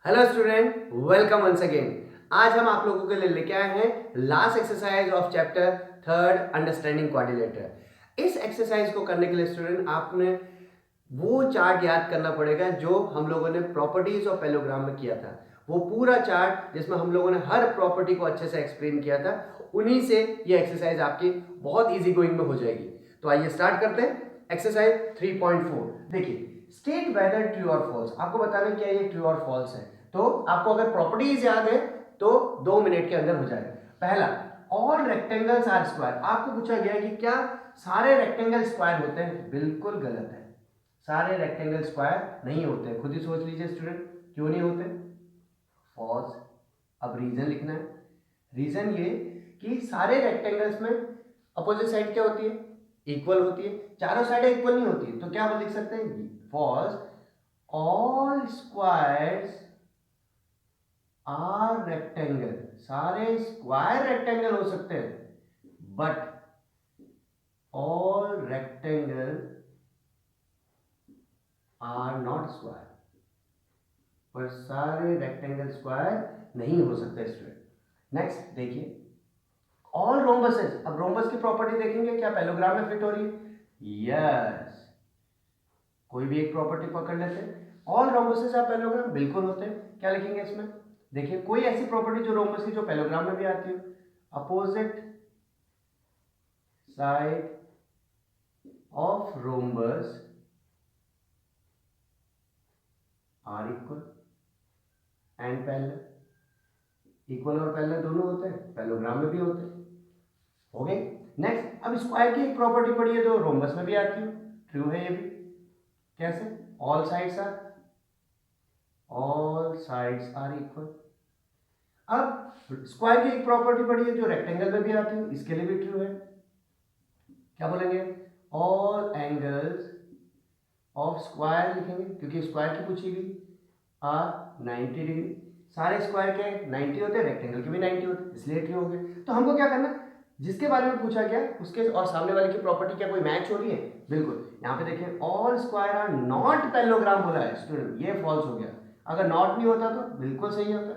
Hello student, welcome once again. आज हम आप लोगों के लिए लेके आए हैं last exercise of chapter third understanding quadrilateral. इस एक्सरसाइज को करने के लिए स्टूडेंट आपने वो चार्ट याद करना पड़ेगा जो हम लोगों ने प्रॉपर्टीज ऑफ पैरेललोग्राम में किया था। वो पूरा चार्ट जिसमें हम लोगों ने हर प्रॉपर्टी को अच्छे से एक्सप्लेन किया था, उन्हीं से ये एक्सरसाइज आपकी बहुत इजी गोइंग में हो जाएगी। तो आइए स्टार्ट करते हैं। एक्सरसाइज 3.4 देखिए, स्टेट वेदर ट्रू और फॉल्स। आपको बताना क्या ये ट्रू और फॉल्स है। तो आपको अगर प्रॉपर्टीज याद है तो 2 मिनट के अंदर हो जाएगा। पहला, ऑल रेक्टेंगल्स आर स्क्वायर। आपको पूछा गया है कि क्या सारे रेक्टेंगल स्क्वायर होते हैं। बिल्कुल गलत है, सारे रेक्टेंगल स्क्वायर नहीं होते। खुद ही सोच लीजिए स्टूडेंट, क्यों नहीं होते। फॉल्स। अब रीजन लिखना है। रीजन ये कि सारे रेक्टेंगल्स में अपोजिट साइड क्या होती है, इक्वल होती है। चारों साइड इक्वल नहीं होती, तो क्या लिख सकते हैं, false. All squares are rectangle. सारे स्क्वायर रेक्टेंगल हो सकते हैं, but all rectangle are not square. पर सारे रेक्टेंगल स्क्वायर नहीं हो सकते स्टूडेंट। नेक्स्ट देखिए, ऑल रोम्बसेस। अब रोम्बस की प्रॉपर्टी देखेंगे, क्या पैरेललोग्राम में फिट हो रही है। यस, कोई भी एक प्रॉपर्टी पकड़ लेते हैं। ऑल रोम्बसेस आर पैरेललोग्राम, बिल्कुल होते हैं। क्या लिखेंगे इसमें, देखिए कोई ऐसी प्रॉपर्टी जो रोम्बस की जो पैरेललोग्राम में भी आती है। Opposite side of rhombus are equal and parallel. Equal और पैरेलल दोनों होते हैं, पैरेललोग्राम में भी होते हैं। हो गए। नेक्स्ट, अब स्क्वायर की एक प्रॉपर्टी पड़ी है जो रोम्बस में भी आती है, ट्रू है ये भी। कैसे, ऑल साइड्स आर इक्वल। अब स्क्वायर की एक प्रॉपर्टी पड़ी है जो रेक्टेंगल में भी आती है, इसके लिए भी ट्रू है। क्या बोलेंगे, ऑल एंगल्स ऑफ स्क्वायर लिखेंगे, क्योंकि स्क्वायर की पूछी गई आर 90 डिग्री। सारे स्क्वायर के 90 होते हैं, रेक्टेंगल के भी 90 होते हैं, इसलिए ट्रू हो गए। तो हमको क्या करना है, जिसके बारे में पूछा गया उसके और सामने वाले की प्रॉपर्टी क्या कोई मैच हो रही है। बिल्कुल, यहाँ पे देखिए all square are not parallelogram बोला है स्टूडेंट, ये फॉल्स हो गया। अगर नॉट नहीं होता तो बिल्कुल सही होता।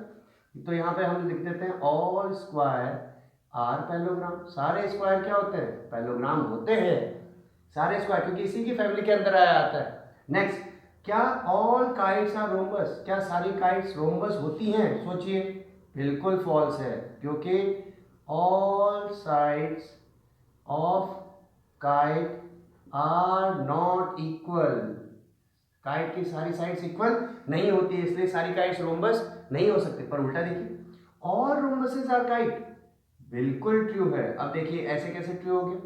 तो यहाँ पे हम लिख देते हैं ऑल स्क्वायर आर पैरेललोग्राम। सारे स्क्वायर क्या होते हैं, पैरेललोग्राम होते हैं। सारे स्क्वायर, क्योंकि इसी की फैमिली के अंदर आया आता है। नेक्स्ट, क्या ऑल काइट्स आर रोम्बस। क्या सारी काइट्स रोम्बस होती हैं, सोचिए। बिल्कुल फॉल्स है, क्योंकि all sides of kite are not equal. Kite की सारी साइड्स इक्वल नहीं होती है, इसलिए सारी काइट्स रोम्बस नहीं हो सकते। पर उल्टा देखिए, ऑल रोम्बसेस आर काइट, बिल्कुल ट्रू है। अब देखिए ऐसे कैसे ट्रू हो गया।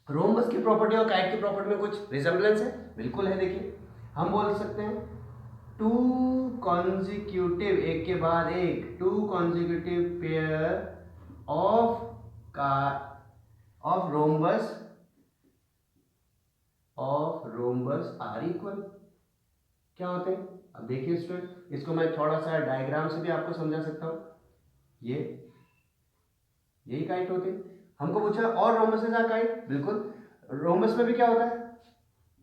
रोम्बस की प्रॉपर्टी और काइट की प्रॉपर्टी में कुछ रिजेम्बलेंस है, बिल्कुल है। देखिए हम बोल सकते हैं टू कॉन्जिक्यूटिव, एक के बाद एक, two consecutive pair of rhombus are equal. क्या होते हैं, अब देखिए स्टूडेंट, इसको मैं थोड़ा सा डायग्राम से भी आपको समझा सकता हूं। ये यही काइट होते हैं। हमको पूछा और रोम्बसेस आर काइट, बिल्कुल। रोम्बस में भी क्या होता है,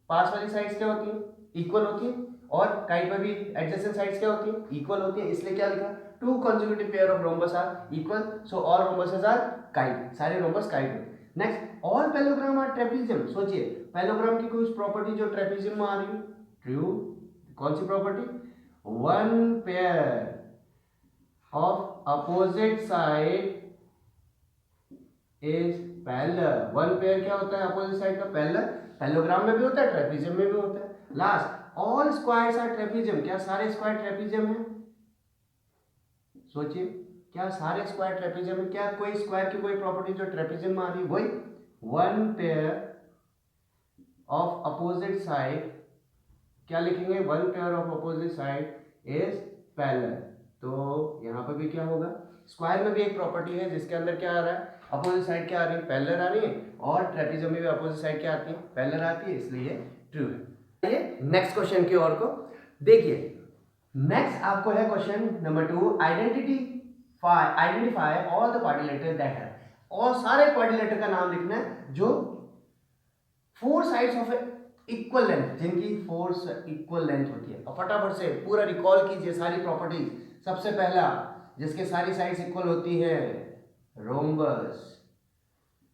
पास वाली साइड्स क्या होती है, इक्वल होती है। और काइट में भी एडजेसेंट साइड्स क्या होती है, इक्वल होती है। इसलिए क्या लिखा, two consecutive pair of rhombus are equal, so all rhombuses are kite. सारे रोम्बस काइट होते हैं। Next, all parallelogram are trapezium. सोचिए पैरेललोग्राम की कुछ प्रॉपर्टी जो ट्रेपेजियम में आ रही है, ट्रू। कौन सी property, one pair of opposite side is parallel. One pair क्या होता है, अपोजिट साइड का पैरेलल। पैरेललोग्राम में भी होता है, ट्रेपेजियम में भी होता है। Last, all squares are trapezium. क्या सारे स्क्वायर ट्रेपेजियम है, सोचिए। क्या सारे स्क्वायर ट्रेपेजियम है, क्या कोई स्क्वायर की कोई प्रॉपर्टी जो ट्रेपेजियम में आ रही है, वही one pair of opposite side. क्या लिखेंगे, one pair of opposite side is parallel. तो यहां पर भी क्या होगा, स्क्वायर में भी एक प्रॉपर्टी है जिसके अंदर क्या आ रहा है, अपोजिट साइड क्या आ रही है, पैरेलल आ रही है। और ट्रेपेजियम में भी अपोजिट साइड क्या आती है, पैरेलल आती है, इसलिए ट्रू है। ये नेक्स्ट क्वेश्चन की ओर को देखिए। नेक्स्ट आपको है question number 2, identify all the quadrilateral that have. और सारे क्वाड्रिलेटर का नाम लिखना है जो four sides of A equal length, जिनकी फोर्स इक्वल लेंथ होती है। अब फटाफट से पूरा रिकॉल कीजिए सारी प्रॉपर्टीज। सबसे पहला, जिसके सारी साइड्स इक्वल होती है, रोम्बस।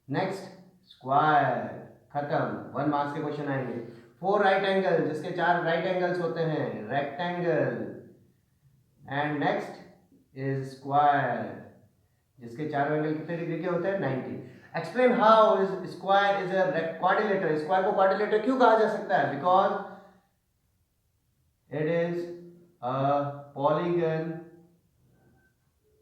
Next, square. खत्म, 1 मार्क्स के क्वेश्चन आएंगे। 4 राइट एंगल, जिसके 4 राइट एंगल्स होते हैं, rectangle. And next is square, जिसके चारों एंगल कितने डिग्री के होते हैं, 90। Explain how is square is a quadrilateral. Square को क्वाड्रिलेटर क्यों कहा जा सकता है? Because it is a polygon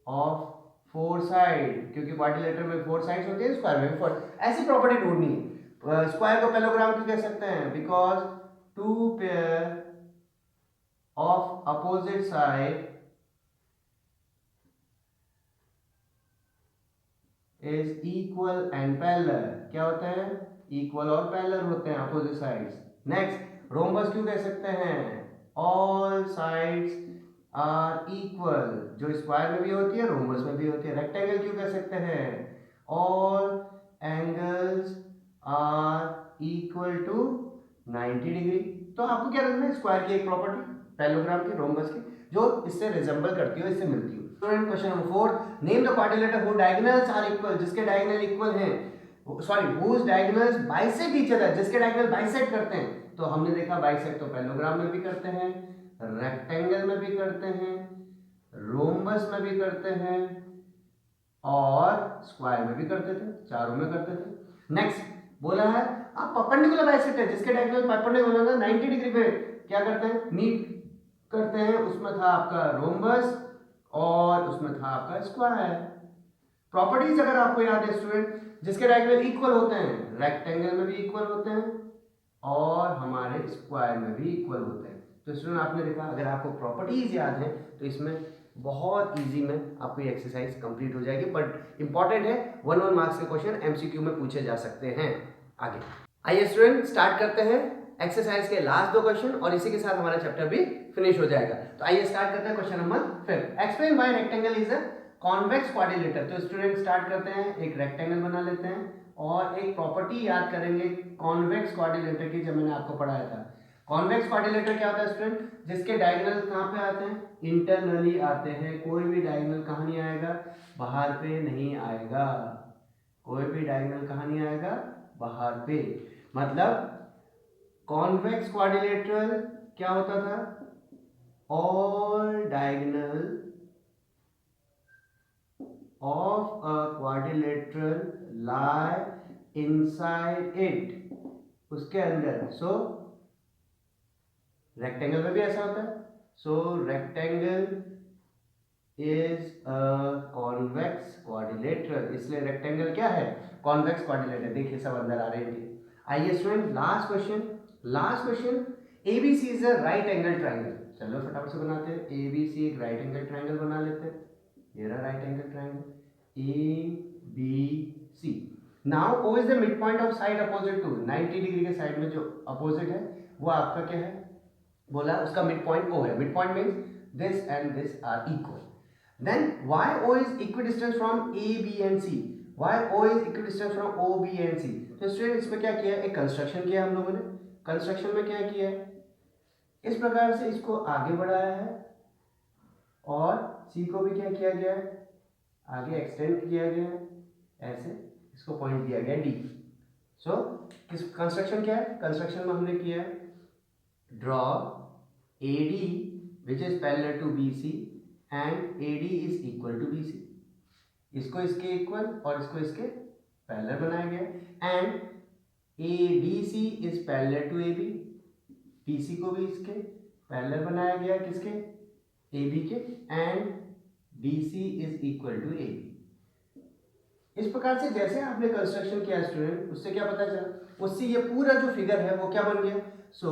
of 4 side, क्योंकि क्वाड्रिलेटर में 4 साइड्स होती है, स्क्वायर में भी 4। ऐसी प्रॉपर्टी ढूंढनी है। स्क्वायर को पैरेललोग्राम क्यों कह सकते हैं? Because 2 pair of opposite side is equal and parallel. क्या होते हैं? इक्वल और पैरेलल होते हैं अपोजिट साइड्स। नेक्स्ट, रोम्बस क्यों कह सकते हैं? ऑल साइड्स आर इक्वल, जो स्क्वायर में भी होती है रोम्बस में भी होती है। रेक्टेंगल क्यों कह सकते हैं? All angles are equal to 90 degree. तो आपको क्या रखना है? स्क्वायर की एक प्रॉपर्टी, पैरेललोग्राम की, रोम्बस की, जो इससे रिजेंबल करती हो, इससे मिलती हो। Student, question number 4, name the quadrilateral who diagonals are equal, जिसके डायगोनल इक्वल हैं, sorry whose diagonals bisect each other, जिसके डायगोनल बाइसेक्ट करते हैं। तो हमने देखा बाइसेक्ट तो पैरेललोग्राम में भी करते हैं, रेक्टेंगल में भी करते हैं, रोम्बस में भी करते हैं और स्क्वायर में भी करते थे, चारों में करते थे। नेक्स्ट बोला है आप परपेंडिकुलर बाइसेक्ट है, जिसके डायगोनल परपेंडिकुलर 90 डिग्री पे क्या करते हैं? मीट करते हैं। उसमें था आपका रोम्बस और उसमें था आपका स्क्वायर। प्रॉपर्टीज अगर आपको याद है स्टूडेंट, जिसके डायगोनल इक्वल होते हैं, रेक्टेंगल में भी इक्वल होते हैं और हमारे स्क्वायर में भी इक्वल होते हैं। तो स्टूडेंट आपने देखा, अगर आपको प्रॉपर्टीज याद है तो इसमें बहुत इजी में आपको ये एक्सरसाइज कंप्लीट हो जाएगी। बट इंपॉर्टेंट है, 1 मार्क्स के क्वेश्चन एमसीक्यू में पूछे जा सकते हैं। आगे आइए स्टूडेंट, स्टार्ट करते हैं एक्सरसाइज के लास्ट 2 क्वेश्चन और इसी के साथ हमारा चैप्टर भी फिनिश हो जाएगा। तो आइए स्टार्ट करते हैं question number 5। Explain why rectangle is a convex quadrilateral. तो स्टूडेंट स्टार्ट करते हैं, एक रेक्टेंगल बना लेते हैं और एक प्रॉपर्टी याद करेंगे कॉन्वेक्स क्वाड्रिलेटर की, जब मैंने आपको पढ़ाया था। कॉन्वेक्स क्वाड्रिलेटर क्या होता है स्टूडेंट? जिसके डायगोनल कहां पे आते हैं? इंटरनली आते हैं। कोई भी डायगोनल कहां नहीं आएगा? बाहर पे नहीं आएगा। कोई भी डायगोनल कहां नहीं आएगा? बाहर पे। मतलब कॉन्वेक्स क्वाड्रिलेटरल क्या होता था? All diagonal of a quadrilateral lie inside it, उसके अंदर। सो रेक्टेंगल में भी ऐसा होता है। So rectangle is a convex quadrilateral, इसलिए रेक्टेंगल क्या है? Convex quadrilateral. देखिए सब अंदर आ रहे हैं। आइए student last question, last question, ABC is a right angle triangle. चलो फटाफट से बनाते हैं। एबीसी एक राइट एंगल ट्राइंगल बना लेते हैं। ये रहा right angle triangle ABC। Now O is the mid point of side opposite to, 90 degree के साइड में जो अपोजिट है वो आपका क्या है? बोला उसका मिड पॉइंट O है। Mid point means this and this are equal. Then why O is equidistant from A, B and C? Why O is equidistant from O, B and C? तो student इसमें क्या किया है? एक construction किया हम लोगों ने। कंस्ट्रक्शन में क्या किया है? इस प्रकार से इसको आगे बढ़ाया है और C को भी क्या किया गया है? आगे एक्सटेंड किया गया है, ऐसे इसको पॉइंट दिया गया D। सो किस कंस्ट्रक्शन क्या है? कंस्ट्रक्शन में हमने किया है draw AD which is parallel to BC and AD is equal to BC। इसको इसके इक्वल और इसको इसके पैरेलल बनाया गया and ADC is parallel to AB। BC को भी इसके पैरेलल बनाया गया, किसके? AB के, and BC is equal to AB। इस प्रकार से जैसे आपने कंस्ट्रक्शन किया स्टूडेंट, उससे क्या पता चला? उससे ये पूरा जो फिगर है वो क्या बन गया? सो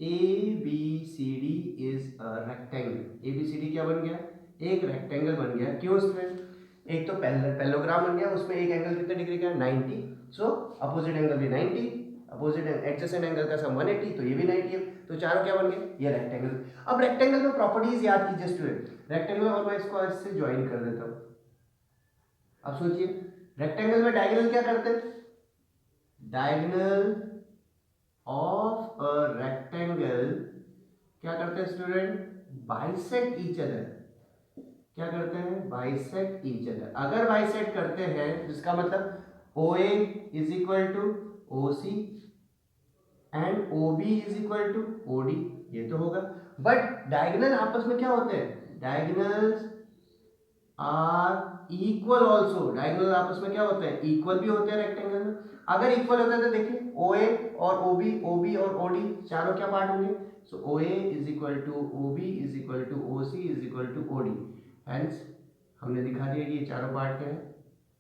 ABCD is a rectangle. ABCD क्या बन गया? एक रेक्टेंगल बन गया। क्यों स्टूडेंट? एक तो पैरेललोग्राम बन गया, उसमें एक एंगल कितने डिग्री का है? 90। सो अपोजिट एंगल भी 90, अपोजिट एडजेसेंट एंगल का सम 180, तो ये भी 90 है। तो चारों क्या बन गए? ये रेक्टेंगल। अब रेक्टेंगल में प्रॉपर्टीज याद कीजिए स्टूडेंट। रेक्टेंगल और मैं इसको इससे ज्वाइन कर देता हूँ। अब सोचिए रेक्टेंगल में डायगोनल क्या करते हैं? डायगोनल ऑफ अ रेक्टेंगल क्या करते हैं स्टूडेंट, बाइसेक्ट ईच अदर। क्या करते हैं, बाइसेक्ट ईच अदर। अगर बाइसेक्ट करते हैं जिसका मतलब O A is equal to O C and O B is equal to O D, ये तो होगा। बट डायगोनल आपस में क्या होते हैं, diagonals are equal also. Diagonal आपस में क्या होते हैं, इक्वल भी होते हैं रेक्टेंगल में। अगर इक्वल होते हैं तो देखिए ओ ए और ओ बी और ओ डी चारों क्या पार्ट होंगे, so O A is equal to O B is equal to O C is equal to O D. Hence हमने दिखा दिया कि ये चारों पार्ट क्या है,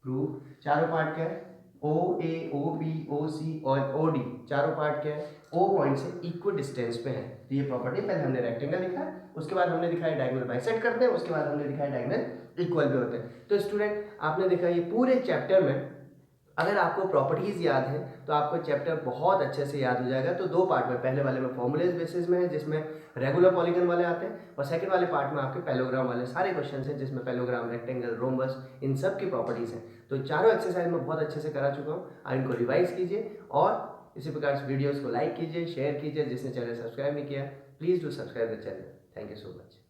प्रूफ। चारों पार्ट क्या है, ओ ए ओ बी ओ सी और ओ डी, चारों पार्ट क्या है, ओ पॉइंट से इक्वल डिस्टेंस पे है। तो ये प्रॉपर्टी पहले हमने रेक्टेंगल लिखा, उसके बाद हमने दिखाया डायगोनल बाइसेक्ट करते हैं, उसके बाद हमने दिखाया डायगोनल इक्वल भी होते हैं। तो स्टूडेंट आपने देखा ये पूरे चैप्टर में अगर आपको प्रॉपर्टीज याद है तो आपको चैप्टर बहुत अच्छे से याद हो जाएगा। तो दो पार्ट में, पहले वाले में फॉर्मूलेज बेसिस में है जिसमें रेगुलर पॉलीगन वाले आते हैं, और सेकंड वाले पार्ट में आपके पैलोग्राम वाले सारे क्वेश्चंस हैं जिसमें पैलोग्राम, रेक्टेंगल, रोम्बस, इन सब की प्रॉपर्टीज हैं। तो चारों एक्सरसाइज में बहुत अच्छे से करा चुका हूँ, आप इनको रिवाइज कीजिए और इसी प्रकार से वीडियोज़ को लाइक कीजिए, शेयर कीजिए। जिसने चैनल सब्सक्राइब नहीं किया please do subscribe the channel. Thank you so much.